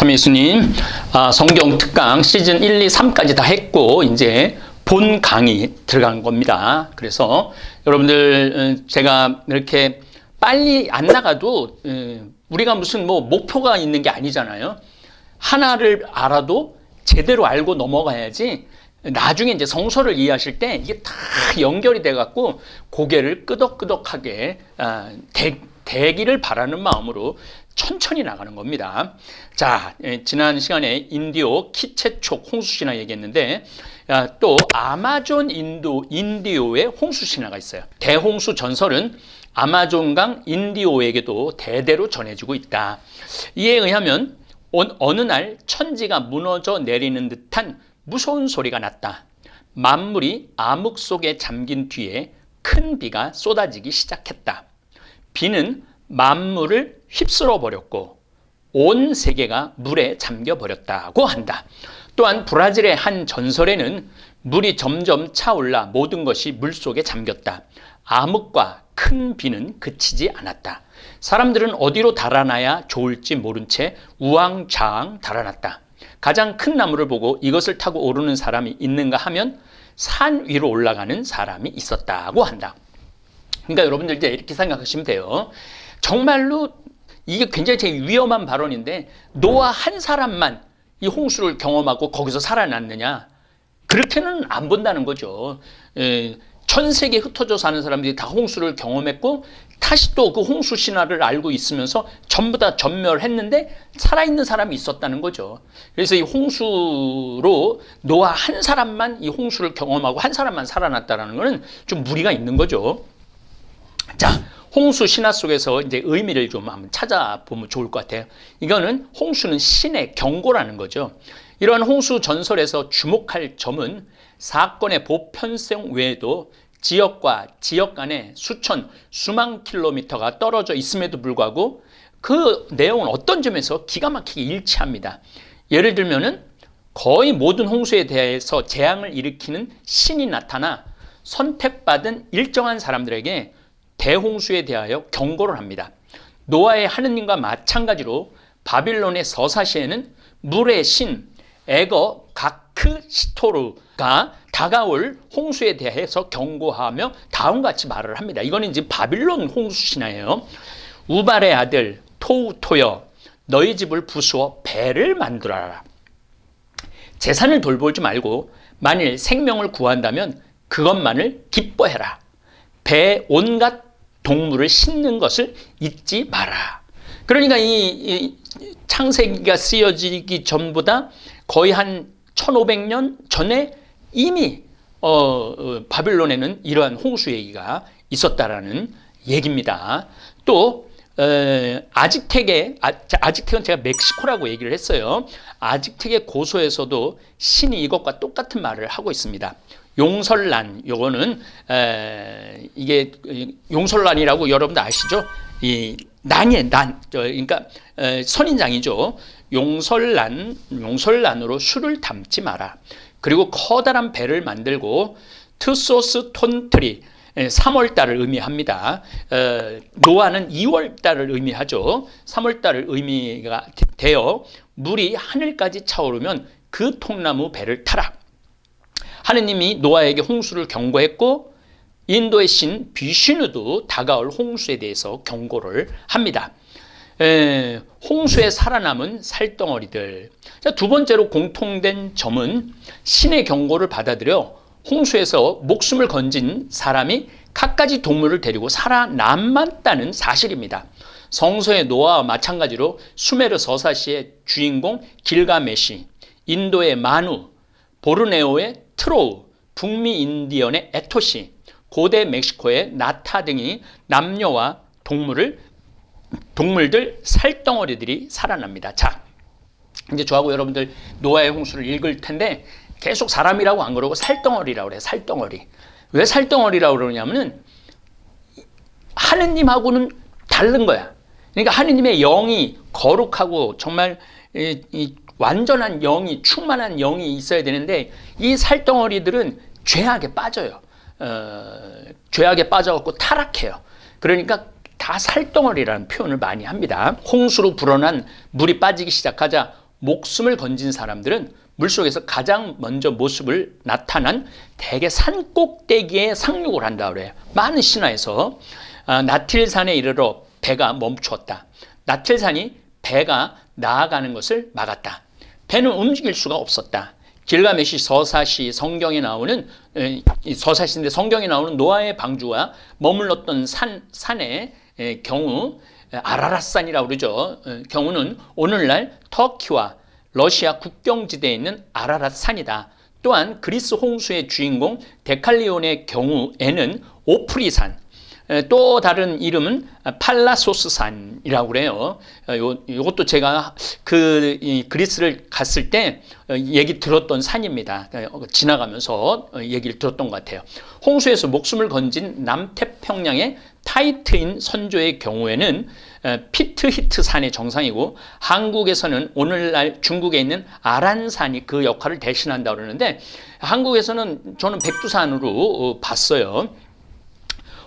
참 예수님, 성경 특강 시즌 1, 2, 3까지 다 했고 이제 본 강의 들어간 겁니다. 그래서 여러분들 제가 이렇게 빨리 안 나가도 우리가 무슨 뭐 목표가 있는 게 아니잖아요. 하나를 알아도 제대로 알고 넘어가야지 나중에 이제 성서를 이해하실 때 이게 다 연결이 돼 갖고 고개를 끄덕끄덕하게 되기를 바라는 마음으로 천천히 나가는 겁니다. 자, 지난 시간에 인디오 키체촉 홍수 신화 얘기했는데 또 아마존 인디오의 홍수 신화가 있어요. 대홍수 전설은 아마존강 인디오에게도 대대로 전해지고 있다. 이에 의하면 어느 날 천지가 무너져 내리는 듯한 무서운 소리가 났다. 만물이 암흑 속에 잠긴 뒤에 큰 비가 쏟아지기 시작했다. 비는 만물을 휩쓸어 버렸고 온 세계가 물에 잠겨 버렸다고 한다. 또한 브라질의 한 전설에는 물이 점점 차올라 모든 것이 물속에 잠겼다. 암흑과 큰 비는 그치지 않았다. 사람들은 어디로 달아나야 좋을지 모른 채 우왕좌왕 달아났다. 가장 큰 나무를 보고 이것을 타고 오르는 사람이 있는가 하면 산 위로 올라가는 사람이 있었다고 한다. 그러니까 여러분들 이제 이렇게 생각하시면 돼요. 정말로 이게 굉장히 되게 위험한 발언인데 노아 한 사람만 이 홍수를 경험하고 거기서 살아났느냐? 그렇게는 안 본다는 거죠. 전 세계에 흩어져 사는 사람들이 다 홍수를 경험했고 다시 또 그 홍수 신화를 알고 있으면서 전부 다 전멸했는데 살아있는 사람이 있었다는 거죠. 그래서 이 홍수로 노아 한 사람만 이 홍수를 경험하고 한 사람만 살아났다는 것은 좀 무리가 있는 거죠. 자, 홍수 신화 속에서 이제 의미를 좀 한번 찾아보면 좋을 것 같아요. 이거는 홍수는 신의 경고라는 거죠. 이러한 홍수 전설에서 주목할 점은 사건의 보편성 외에도 지역과 지역 간에 수만 킬로미터가 떨어져 있음에도 불구하고 그 내용은 어떤 점에서 기가 막히게 일치합니다. 예를 들면은 거의 모든 홍수에 대해서 재앙을 일으키는 신이 나타나 선택받은 일정한 사람들에게 대홍수에 대하여 경고를 합니다. 노아의 하느님과 마찬가지로 바빌론의 서사시에는 물의 신 에거 가크시토르가 다가올 홍수에 대해서 경고하며 다음과 같이 말을 합니다. 이거는 이제 바빌론 홍수 신화예요. 우발의 아들 토우토여 너희 집을 부수어 배를 만들어라. 재산을 돌보지 말고 만일 생명을 구한다면 그것만을 기뻐해라. 배에 온갖 동물을 싣는 것을 잊지 마라. 그러니까 이 창세기가 쓰여지기 전보다 거의 한 1500년 전에 이미 바빌론에는 이러한 홍수 얘기가 있었다라는 얘기입니다. 또 아직텍은 제가 멕시코라고 얘기를 했어요. 아직텍의 고소에서도 신이 이것과 똑같은 말을 하고 있습니다. 용설란, 요거는 이게 용설란이라고 여러분들 아시죠? 이 난이에요, 그러니까 선인장이죠. 용설란으로 술을 담지 마라. 그리고 커다란 배를 만들고 트소스 톤트리 3월달을 의미합니다. 노아는 2월달을 의미하죠. 3월달을 의미가 되어 물이 하늘까지 차오르면 그 통나무 배를 타라. 하느님이 노아에게 홍수를 경고했고 인도의 신 비슈누도 다가올 홍수에 대해서 경고를 합니다. 홍수에 살아남은 살덩어리들. 자, 두 번째로 공통된 점은 신의 경고를 받아들여 홍수에서 목숨을 건진 사람이 갖가지 동물을 데리고 살아남았다는 사실입니다. 성서의 노아와 마찬가지로 수메르 서사시의 주인공 길가메시, 인도의 마누, 보르네오의 트로우, 북미 인디언의 에토시, 고대 멕시코의 나타 등이 남녀와 동물들 살덩어리들이 살아납니다. 자, 이제 저하고 여러분들 노아의 홍수를 읽을 텐데 계속 사람이라고 안 그러고 살덩어리라고 그래요. 살덩어리. 왜 살덩어리라고 그러냐면은 하느님하고는 다른 거야. 그러니까 하느님의 영이 거룩하고 정말 이 완전한 영이 충만한 영이 있어야 되는데 이 살덩어리들은 죄악에 빠져요. 죄악에 빠져갖고 타락해요. 그러니까 다 살덩어리라는 표현을 많이 합니다. 홍수로 불어난 물이 빠지기 시작하자 목숨을 건진 사람들은 물속에서 가장 먼저 모습을 나타난 대개 산 꼭대기에 상륙을 한다 그래요. 많은 신화에서 나틸산에 이르러 배가 멈추었다. 나틸산이 배가 나아가는 것을 막았다. 배는 움직일 수가 없었다. 길가메시 서사시 성경에 나오는 서사시인데 성경에 나오는 노아의 방주와 머물렀던 산의 경우 아라랏산이라고 그러죠. 경우는 오늘날 터키와 러시아 국경지대에 있는 아라랏산이다. 또한 그리스 홍수의 주인공 데칼리온의 경우에는 오프리산, 또 다른 이름은 팔라소스산이라고 그래요. 이것도 제가 그리스를 갔을 때 얘기 들었던 산입니다. 지나가면서 얘기를 들었던 것 같아요. 홍수에서 목숨을 건진 남태평양의 타이트인 선조의 경우에는 피트히트 산의 정상이고, 한국에서는 오늘날 중국에 있는 아란산이 그 역할을 대신한다고 그러는데, 한국에서는 저는 백두산으로 봤어요.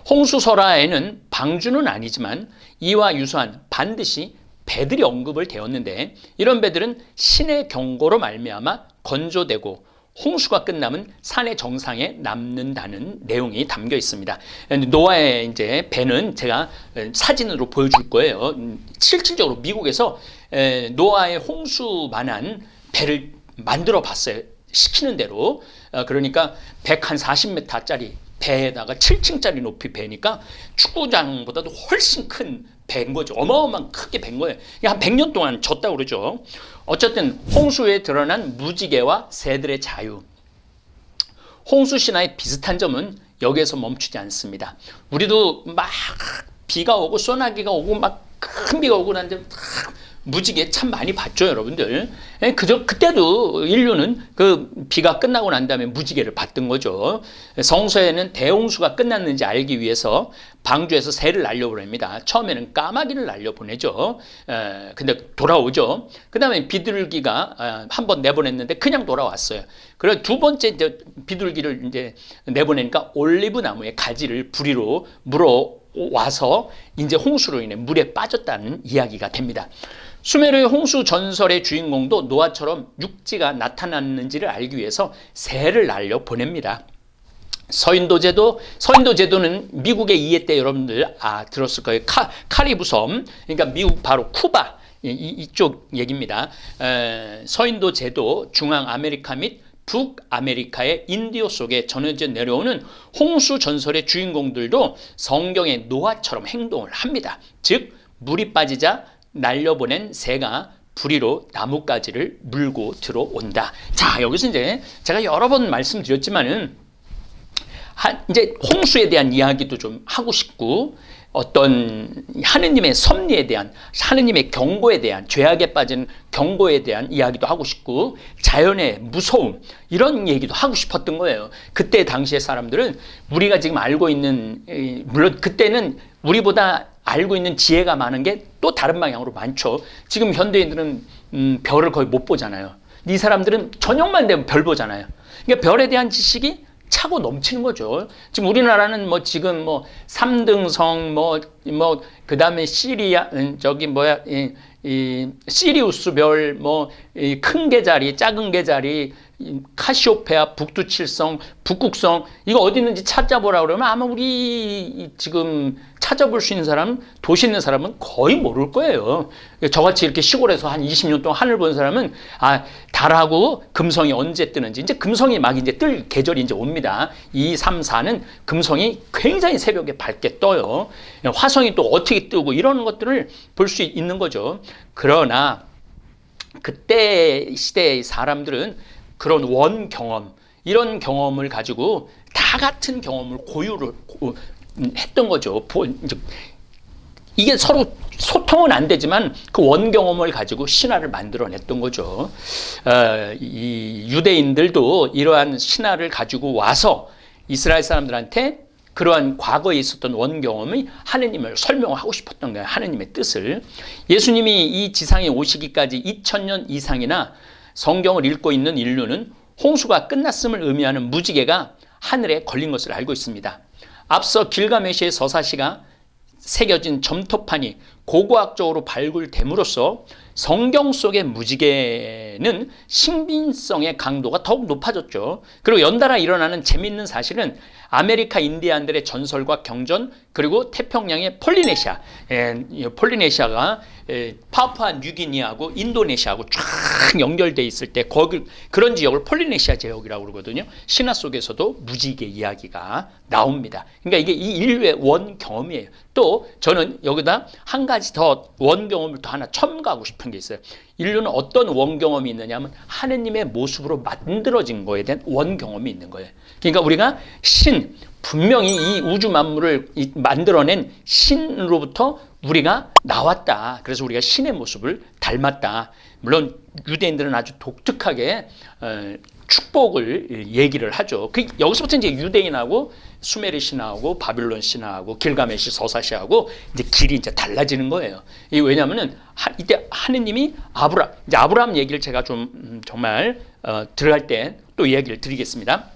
홍수설화에는 방주는 아니지만 이와 유사한 반드시 배들이 언급을 되었는데, 이런 배들은 신의 경고로 말미암아 건조되고 홍수가 끝나면 산의 정상에 남는다는 내용이 담겨 있습니다. 노아의 이제 배는 제가 사진으로 보여줄 거예요. 실질적으로 미국에서 노아의 홍수만한 배를 만들어 봤어요. 시키는 대로. 그러니까 140m짜리 배에다가 7층짜리 높이 배니까 축구장보다도 훨씬 큰 배인 거죠. 어마어마한 크게 밴 거예요. 한 100년 동안 졌다고 그러죠. 어쨌든 홍수에 드러난 무지개와 새들의 자유. 홍수 신화의 비슷한 점은 여기에서 멈추지 않습니다. 우리도 막 비가 오고 소나기가 오고 막 큰 비가 오고 난데 무지개 참 많이 봤죠, 여러분들. 그때도 인류는 그 비가 끝나고 난 다음에 무지개를 봤던 거죠. 성서에는 대홍수가 끝났는지 알기 위해서 방주에서 새를 날려보냅니다. 처음에는 까마귀를 날려보내죠. 근데 돌아오죠. 그 다음에 비둘기가 한번 내보냈는데 그냥 돌아왔어요. 그리고 두 번째 이제 비둘기를 이제 내보내니까 올리브 나무의 가지를 부리로 물어와서 이제 홍수로 인해 물에 빠졌다는 이야기가 됩니다. 수메르의 홍수 전설의 주인공도 노아처럼 육지가 나타났는지를 알기 위해서 새를 날려 보냅니다. 서인도제도는 미국의 이해 때 여러분들 들었을 거예요. 카리브 섬, 그러니까 미국 바로 쿠바 이쪽 얘기입니다. 서인도 제도, 중앙 아메리카 및 북아메리카의 인디오 속에 전해져 내려오는 홍수 전설의 주인공들도 성경의 노아처럼 행동을 합니다. 즉 물이 빠지자 날려보낸 새가 부리로 나뭇가지를 물고 들어온다. 자, 여기서 이제 제가 여러 번 말씀드렸지만은 이제 홍수에 대한 이야기도 좀 하고 싶고, 어떤 하느님의 섭리에 대한, 하느님의 경고에 대한, 죄악에 빠진 경고에 대한 이야기도 하고 싶고, 자연의 무서움, 이런 얘기도 하고 싶었던 거예요. 그때 당시의 사람들은 우리가 지금 알고 있는, 물론 그때는 우리보다 알고 있는 지혜가 많은 게 또 다른 방향으로 많죠. 지금 현대인들은 별을 거의 못 보잖아요. 이 사람들은 저녁만 되면 별 보잖아요. 그러니까 별에 대한 지식이 차고 넘치는 거죠. 지금 우리나라는 뭐 지금 뭐 삼등성 그 다음에 시리아 시리우스 별 큰 개자리, 작은 개자리, 카시오페아, 북두칠성, 북극성, 이거 어디 있는지 찾아보라 그러면 아마 우리 지금 찾아볼 수 있는 사람, 도시 있는 사람은 거의 모를 거예요. 저같이 이렇게 시골에서 한 20년 동안 하늘 본 사람은 달하고 금성이 언제 뜨는지, 이제 금성이 막 이제 뜰 계절이 이제 옵니다. 2, 3, 4는 금성이 굉장히 새벽에 밝게 떠요. 화성이 또 어떻게 뜨고 이런 것들을 볼 수 있는 거죠. 그러나 그때 시대의 사람들은 그런 원 경험, 이런 경험을 가지고 다 같은 경험을 고유를 했던 거죠. 이게 서로 소통은 안 되지만 그 원 경험을 가지고 신화를 만들어냈던 거죠. 이 유대인들도 이러한 신화를 가지고 와서 이스라엘 사람들한테 그러한 과거에 있었던 원 경험이 하느님을 설명하고 싶었던 거예요. 하느님의 뜻을. 예수님이 이 지상에 오시기까지 2000년 이상이나 성경을 읽고 있는 인류는 홍수가 끝났음을 의미하는 무지개가 하늘에 걸린 것을 알고 있습니다. 앞서 길가메시의 서사시가 새겨진 점토판이 고고학적으로 발굴됨으로써 성경 속의 무지개는 신빙성의 강도가 더욱 높아졌죠. 그리고 연달아 일어나는 재미있는 사실은 아메리카 인디안들의 전설과 경전, 그리고 태평양의 폴리네시아, 폴리네시아가 파푸아 뉴기니아하고 인도네시아하고 쫙 연결돼 있을 때 그런 지역을 폴리네시아 지역이라고 그러거든요. 신화 속에서도 무지개 이야기가 나옵니다. 그러니까 이게 이 인류의 원 경험이에요. 또 저는 여기다 한 가지 더 원 경험을 또 하나 첨가하고 싶은 게 있어요. 인류는 어떤 원 경험이 있느냐 하면 하느님의 모습으로 만들어진 거에 대한 원 경험이 있는 거예요. 그러니까 우리가 분명히 이 우주 만물을 만들어낸 신으로부터 우리가 나왔다. 그래서 우리가 신의 모습을 닮았다. 물론 유대인들은 아주 독특하게 축복을 얘기를 하죠. 여기서부터 이제 유대인하고 수메르 신화하고 바빌론 신화하고 길가메시 서사시하고 이제 길이 이제 달라지는 거예요. 왜냐하면은 이때 하느님이 아브라함 얘기를 제가 좀 정말 들어갈 때 또 이야기를 드리겠습니다.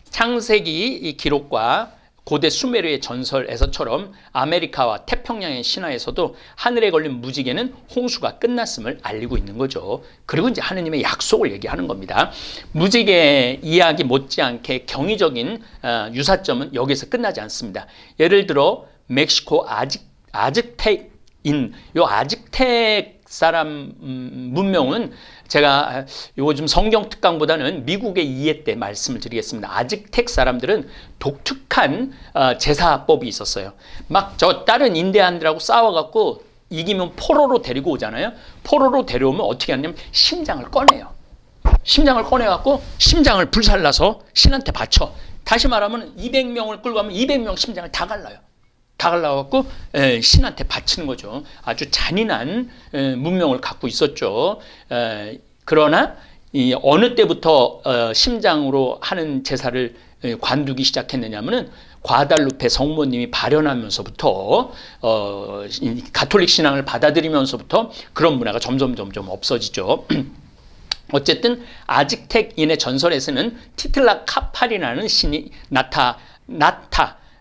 창세기 이 기록과 고대 수메르의 전설에서처럼 아메리카와 태평양의 신화에서도 하늘에 걸린 무지개는 홍수가 끝났음을 알리고 있는 거죠. 그리고 이제 하느님의 약속을 얘기하는 겁니다. 무지개 이야기 못지않게 경이적인 유사점은 여기서 끝나지 않습니다. 예를 들어 멕시코 아즈텍인 요 아즈텍 사람 문명은 제가 요즘 성경 특강보다는 미국의 이해 때 말씀을 드리겠습니다. 아즈텍 사람들은 독특한 제사법이 있었어요. 막 저 다른 인디안들하고 싸워갖고 이기면 포로로 데리고 오잖아요. 포로로 데려오면 어떻게 하냐면 심장을 꺼내요. 심장을 꺼내갖고 심장을 불살라서 신한테 바쳐. 다시 말하면 200명을 끌고 가면 200명 심장을 다 갈라요. 다 갈라갖고 신한테 바치는 거죠. 아주 잔인한 문명을 갖고 있었죠. 그러나 어느 때부터 심장으로 하는 제사를 관두기 시작했느냐면은 과달루페 성모님이 발현하면서부터 가톨릭 신앙을 받아들이면서부터 그런 문화가 점점 없어지죠. 어쨌든 아즈텍인의 전설에서는 티틀라카팔이라는 신이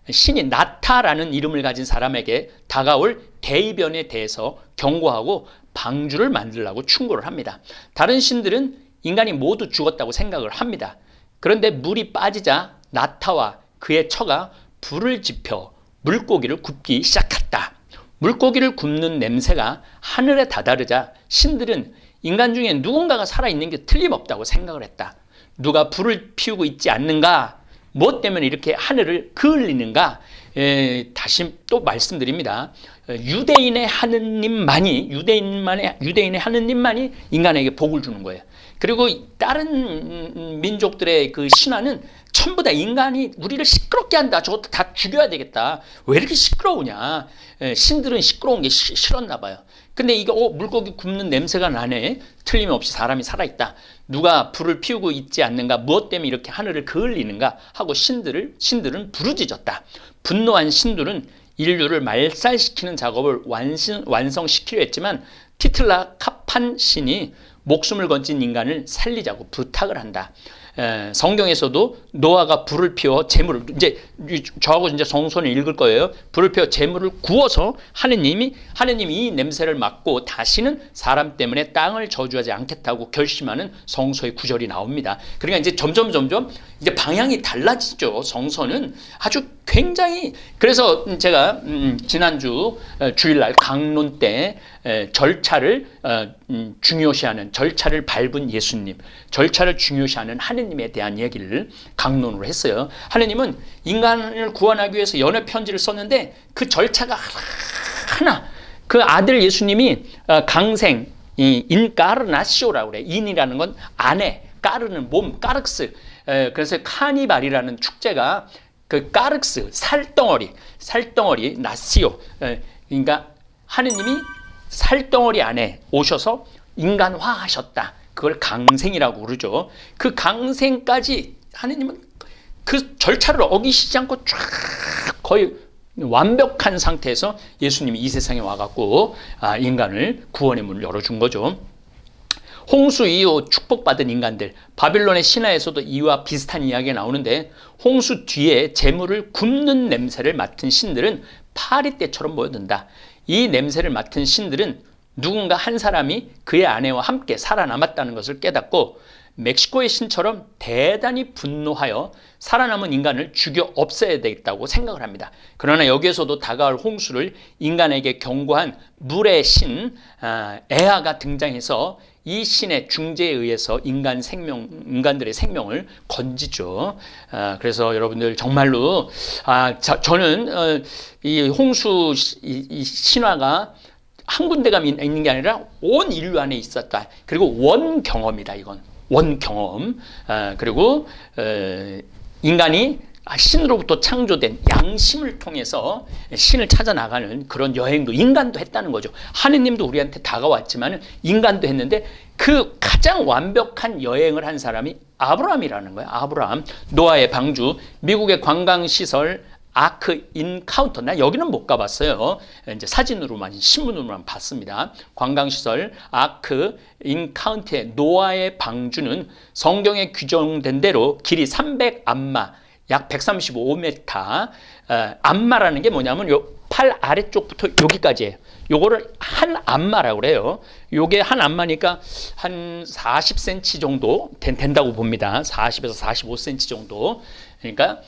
신이 나타라는 이름을 가진 사람에게 다가올 대이변에 대해서 경고하고 방주를 만들라고 충고를 합니다. 다른 신들은 인간이 모두 죽었다고 생각을 합니다. 그런데 물이 빠지자 나타와 그의 처가 불을 지펴 물고기를 굽기 시작했다. 물고기를 굽는 냄새가 하늘에 다다르자 신들은 인간 중에 누군가가 살아있는 게 틀림없다고 생각을 했다. 누가 불을 피우고 있지 않는가? 무엇 때문에 이렇게 하늘을 그을리는가? 다시 또 말씀드립니다. 유대인의 하느님만이 인간에게 복을 주는 거예요. 그리고 다른 민족들의 그 신화는 전부 다 인간이 우리를 시끄럽게 한다. 저것도 다 죽여야 되겠다. 왜 이렇게 시끄러우냐? 신들은 시끄러운 게 싫었나 봐요. 근데 이게 물고기 굽는 냄새가 나네. 틀림없이 사람이 살아있다. 누가 불을 피우고 있지 않는가? 무엇 때문에 이렇게 하늘을 그을리는가? 하고 신들은 부르짖었다. 분노한 신들은 인류를 말살시키는 작업을 완성시키려 했지만 티틀라카판 신이 목숨을 건진 인간을 살리자고 부탁을 한다. 성경에서도 노아가 불을 피워 재물을 저하고 성서는 읽을 거예요. 불을 피워 재물을 구워서 하느님이 이 냄새를 맡고 다시는 사람 때문에 땅을 저주하지 않겠다고 결심하는 성서의 구절이 나옵니다. 그러니까 이제 점점 이제 방향이 달라지죠. 성서는 아주 굉장히. 그래서 제가 지난주 주일날 강론 때 절차를 중요시하는, 절차를 밟은 예수님, 절차를 중요시하는 하느님에 대한 얘기를 강론으로 했어요. 하느님은 인간을 구원하기 위해서 연애 편지를 썼는데 그 절차가 하나, 그 아들 예수님이 강생, 인카르나시오라고 그래. 인이라는 건 아내, 까르는 몸, 까르스. 그래서 카니발이라는 축제가 그 까르스, 살덩어리, 나시오. 그러니까 하느님이 살덩어리 안에 오셔서 인간화하셨다. 그걸 강생이라고 그러죠. 그 강생까지 하느님은 그 절차를 어기시지 않고 쫙 거의 완벽한 상태에서 예수님이 이 세상에 와갖고 인간을 구원의 문을 열어준 거죠. 홍수 이후 축복받은 인간들, 바빌론의 신화에서도 이와 비슷한 이야기가 나오는데 홍수 뒤에 재물을 굽는 냄새를 맡은 신들은 파리떼처럼 모여든다. 이 냄새를 맡은 신들은 누군가 한 사람이 그의 아내와 함께 살아남았다는 것을 깨닫고 멕시코의 신처럼 대단히 분노하여 살아남은 인간을 죽여 없애야 되겠다고 생각을 합니다. 그러나 여기에서도 다가올 홍수를 인간에게 경고한 물의 신 에아가 등장해서 이 신의 중재에 의해서 인간들의 생명을 건지죠. 그래서 여러분들 정말로 저는 이 홍수 이 신화가 한 군데가 있는 게 아니라 온 인류 안에 있었다. 그리고 원 경험이다. 이건 원 경험. 그리고 인간이 신으로부터 창조된 양심을 통해서 신을 찾아 나가는 그런 여행도 인간도 했다는 거죠. 하느님도 우리한테 다가왔지만 인간도 했는데 그 가장 완벽한 여행을 한 사람이 아브라함이라는 거예요. 아브라함. 노아의 방주, 미국의 관광시설 아크 인카운터. 나 여기는 못 가봤어요. 이제 사진으로만, 신문으로만 봤습니다. 관광시설 아크 인카운터의 노아의 방주는 성경에 규정된 대로 길이 300암마, 약 135m. 암마라는 게 뭐냐면 요 팔 아래쪽부터 여기까지예요. 요거를 한 암마라고 그래요. 요게 한 암마니까 한 40cm 정도 된다고 봅니다. 40에서 45cm 정도. 그러니까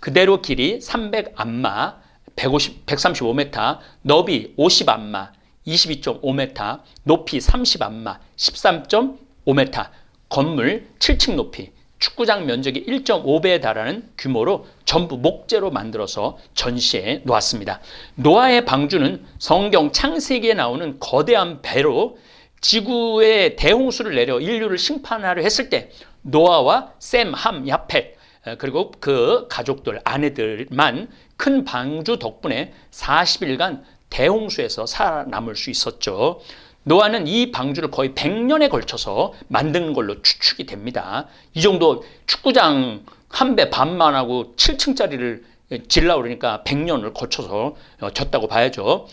그대로 길이 300암마, 135m, 너비 50암마, 22.5m, 높이 30암마, 13.5m, 건물 7층 높이, 축구장 면적이 1.5배에 달하는 규모로 전부 목재로 만들어서 전시해 놓았습니다. 노아의 방주는 성경 창세기에 나오는 거대한 배로 지구에 대홍수를 내려 인류를 심판하려 했을 때 노아와 셈, 함, 야펫 그리고 그 가족들, 아내들만 큰 방주 덕분에 40일간 대홍수에서 살아남을 수 있었죠. 노아는 이 방주를 거의 100년에 걸쳐서 만든 걸로 추측이 됩니다. 이 정도 축구장 한 배 반만 하고 7층짜리를 질라 그러니까 100년을 거쳐서 졌다고 봐야죠.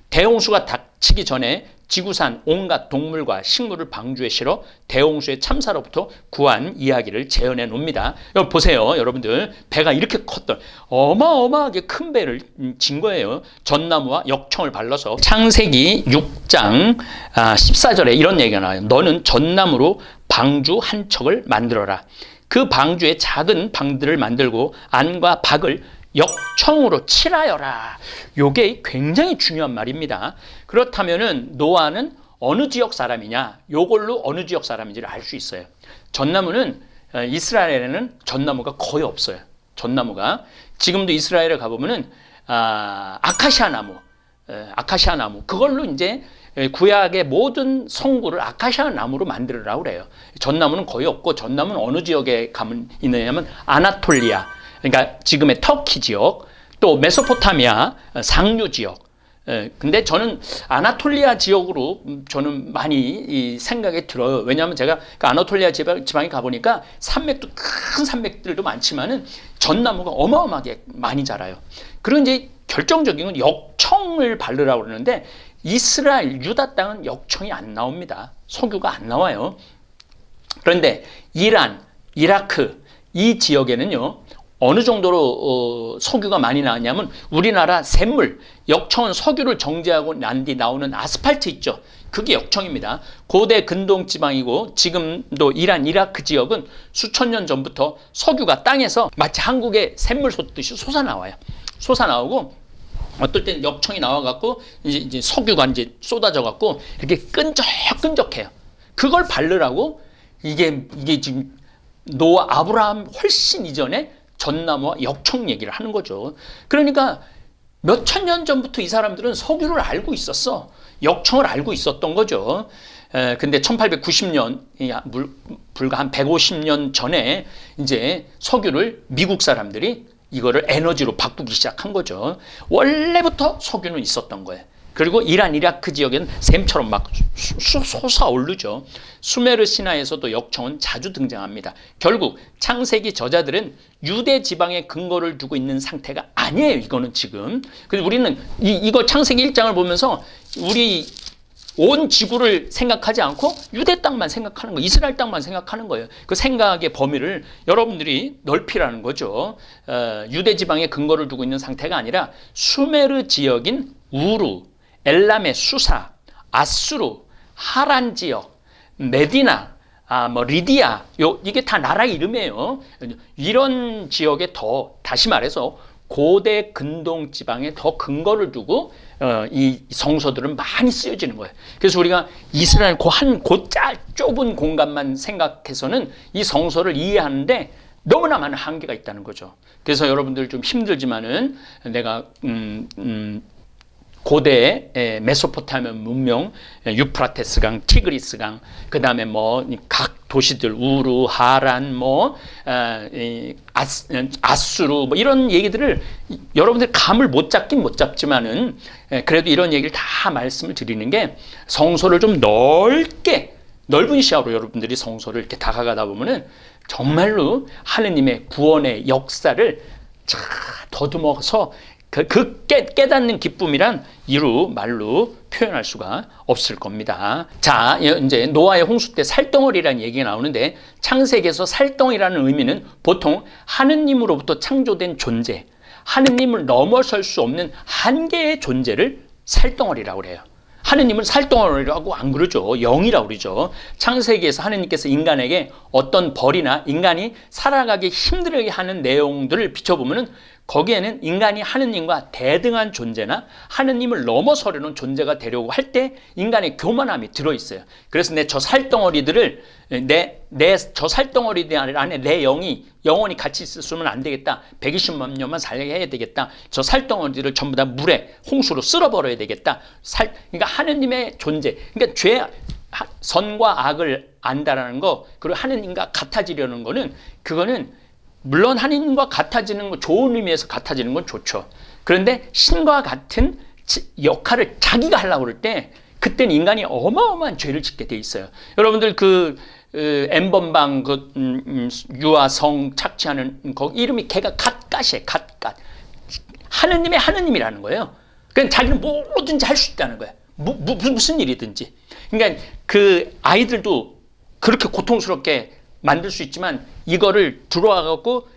대홍수가 닥치기 전에 지구산 온갖 동물과 식물을 방주에 실어 대홍수의 참사로부터 구한 이야기를 재현해 놓습니다. 여러분 보세요. 여러분들 배가 이렇게 컸던 어마어마하게 큰 배를 진 거예요. 전나무와 역청을 발라서 창세기 6장 14절에 이런 얘기가 나와요. 너는 전나무로 방주 한 척을 만들어라. 그 방주에 작은 방들을 만들고 안과 박을 역청으로 칠하여라. 요게 굉장히 중요한 말입니다. 그렇다면은 노아는 어느 지역 사람이냐? 요걸로 어느 지역 사람인지를 알 수 있어요. 전나무는 이스라엘에는 전나무가 거의 없어요. 전나무가 지금도 이스라엘에 가보면은 아카시아 나무 그걸로 이제 구약의 모든 성구를 아카시아 나무로 만들으라고 그래요. 전나무는 거의 없고 전나무는 어느 지역에 가면 있느냐면 아나톨리아, 그러니까 지금의 터키 지역, 또 메소포타미아 상류 지역. 근데 저는 아나톨리아 지역으로 저는 많이 생각이 들어요. 왜냐하면 제가 그 아나톨리아 지방에 가보니까 산맥도 큰 산맥들도 많지만은 전나무가 어마어마하게 많이 자라요. 그리고 이제 결정적인 건 역청을 바르라고 그러는데 이스라엘, 유다 땅은 역청이 안 나옵니다. 석유가 안 나와요. 그런데 이란, 이라크 이 지역에는요. 어느 정도로 석유가 많이 나왔냐면 우리나라 샘물, 역청은 석유를 정제하고 난 뒤 나오는 아스팔트 있죠. 그게 역청입니다. 고대 근동 지방이고 지금도 이란, 이라크 지역은 수천 년 전부터 석유가 땅에서 마치 한국의 샘물 솟듯이 솟아나와요. 솟아나오고 어떨 땐 역청이 나와갖고 이제 석유가 이제 쏟아져갖고 이렇게 끈적끈적해요. 그걸 바르라고 이게 지금 노아, 아브라함 훨씬 이전에 전나무와 역청 얘기를 하는 거죠. 그러니까 몇천 년 전부터 이 사람들은 석유를 알고 있었어. 역청을 알고 있었던 거죠. 근데 1890년, 불과 한 150년 전에 이제 석유를 미국 사람들이 이거를 에너지로 바꾸기 시작한 거죠. 원래부터 석유는 있었던 거예요. 그리고 이란, 이라크 지역에는 샘처럼 막 솟아오르죠. 수메르 신화에서도 역청은 자주 등장합니다. 결국 창세기 저자들은 유대 지방에 근거를 두고 있는 상태가 아니에요. 이거는 지금. 그래서 우리는 이거 창세기 1장을 보면서 온 지구를 생각하지 않고 유대 땅만 생각하는 거예요. 이스라엘 땅만 생각하는 거예요. 그 생각의 범위를 여러분들이 넓히라는 거죠. 유대 지방에 근거를 두고 있는 상태가 아니라 수메르 지역인 우루, 엘람의 수사, 아수르, 하란 지역, 메디나, 리디아, 이게 다 나라 이름이에요. 이런 지역에 더, 다시 말해서 고대 근동 지방에 더 근거를 두고 이 성서들은 많이 쓰여지는 거예요. 그래서 우리가 이스라엘 좁은 공간만 생각해서는 이 성서를 이해하는데 너무나 많은 한계가 있다는 거죠. 그래서 여러분들 좀 힘들지만은 내가 고대 메소포타미아 문명, 유프라테스강, 티그리스강, 그 다음에 각 도시들 우루, 하란, 아수르 이런 얘기들을 여러분들 감을 못 잡긴 못 잡지만은 그래도 이런 얘기를 다 말씀을 드리는 게 성서를 좀 넓은 시야로 여러분들이 성서를 이렇게 다가가다 보면은 정말로 하느님의 구원의 역사를 더듬어서 깨닫는 기쁨이란 이루 말로 표현할 수가 없을 겁니다. 자, 이제 노아의 홍수 때 살덩어리라는 얘기가 나오는데 창세기에서 살덩이라는 의미는 보통 하느님으로부터 창조된 존재, 하느님을 넘어설 수 없는 한계의 존재를 살덩어리라고 그래요. 하느님은 살덩어리라고 안 그러죠. 영이라고 그러죠. 창세기에서 하느님께서 인간에게 어떤 벌이나 인간이 살아가기 힘들게 하는 내용들을 비춰보면은 거기에는 인간이 하느님과 대등한 존재나 하느님을 넘어서려는 존재가 되려고 할 때 인간의 교만함이 들어있어요. 그래서 저 살덩어리들을 저 살덩어리들 안에 내 영이 영원히 같이 있으면 안 되겠다. 120만 년만 살게 해야 되겠다. 저 살덩어리들을 전부 다 물에 홍수로 쓸어버려야 되겠다. 그러니까 하느님의 존재, 그러니까 선과 악을 안다라는 거, 그리고 하느님과 같아지려는 거는 그거는 물론 하느님과 같아지는 거, 좋은 의미에서 같아지는 건 좋죠. 그런데 신과 같은 역할을 자기가 하려고 그럴 때 그때는 인간이 어마어마한 죄를 짓게 돼 있어요. 여러분들 N번방 유아성 착취하는 거기 이름이 걔가 갓갓이에요. 갓갓. 하느님이라는 거예요. 그러니까 자기는 뭐든지 할 수 있다는 거예요. 무슨 일이든지. 그러니까 그 아이들도 그렇게 고통스럽게 만들 수 있지만 이거를 들어와갖고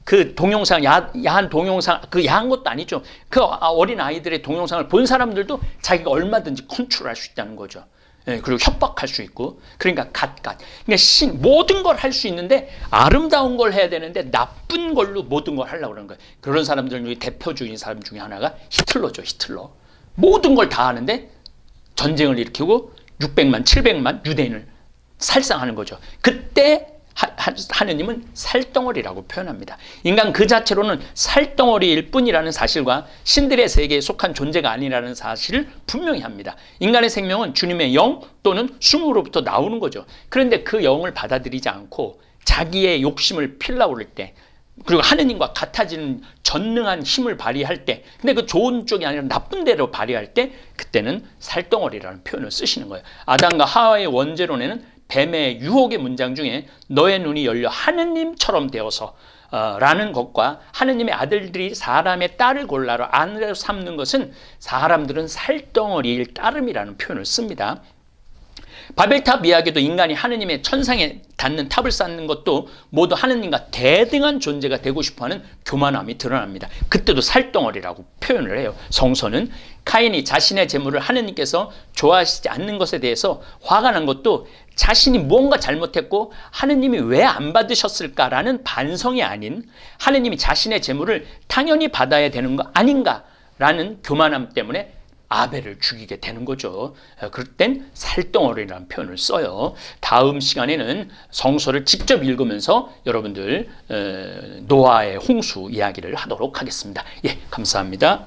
그 동영상, 야한 동영상, 그 야한 것도 아니죠. 그 어린 아이들의 동영상을 본 사람들도 자기가 얼마든지 컨트롤할 수 있다는 거죠. 그리고 협박할 수 있고. 그러니까 그러니까 모든 걸 할 수 있는데 아름다운 걸 해야 되는데 나쁜 걸로 모든 걸 하려고 그러는 거예요. 그런 사람들 중에 대표적인 사람 중에 하나가 히틀러죠. 히틀러. 모든 걸 다 하는데 전쟁을 일으키고 600만, 700만 유대인을 살상하는 거죠. 그때 하느님은 살덩어리라고 표현합니다. 인간 그 자체로는 살덩어리일 뿐이라는 사실과 신들의 세계에 속한 존재가 아니라는 사실을 분명히 합니다. 인간의 생명은 주님의 영 또는 숨으로부터 나오는 거죠. 그런데 그 영을 받아들이지 않고 자기의 욕심을 피우려고 그럴 때, 그리고 하느님과 같아지는 전능한 힘을 발휘할 때, 근데 그 좋은 쪽이 아니라 나쁜 대로 발휘할 때 그때는 살덩어리라는 표현을 쓰시는 거예요. 아담과 하와의 원죄론에는 뱀의 유혹의 문장 중에 너의 눈이 열려 하느님처럼 되어서 라는 것과 하느님의 아들들이 사람의 딸을 골라로 아내로 삼는 것은 사람들은 살덩어리일 따름이라는 표현을 씁니다. 바벨탑 이야기도 인간이 하느님의 천상에 닿는 탑을 쌓는 것도 모두 하느님과 대등한 존재가 되고 싶어하는 교만함이 드러납니다. 그때도 살덩어리라고 표현을 해요. 성서는 카인이 자신의 재물을 하느님께서 좋아하시지 않는 것에 대해서 화가 난 것도 자신이 뭔가 잘못했고 하느님이 왜 안 받으셨을까라는 반성이 아닌 하느님이 자신의 재물을 당연히 받아야 되는 거 아닌가라는 교만함 때문에 아벨을 죽이게 되는 거죠. 그럴 땐 살덩어리라는 표현을 써요. 다음 시간에는 성서를 직접 읽으면서 여러분들 노아의 홍수 이야기를 하도록 하겠습니다. 예, 감사합니다.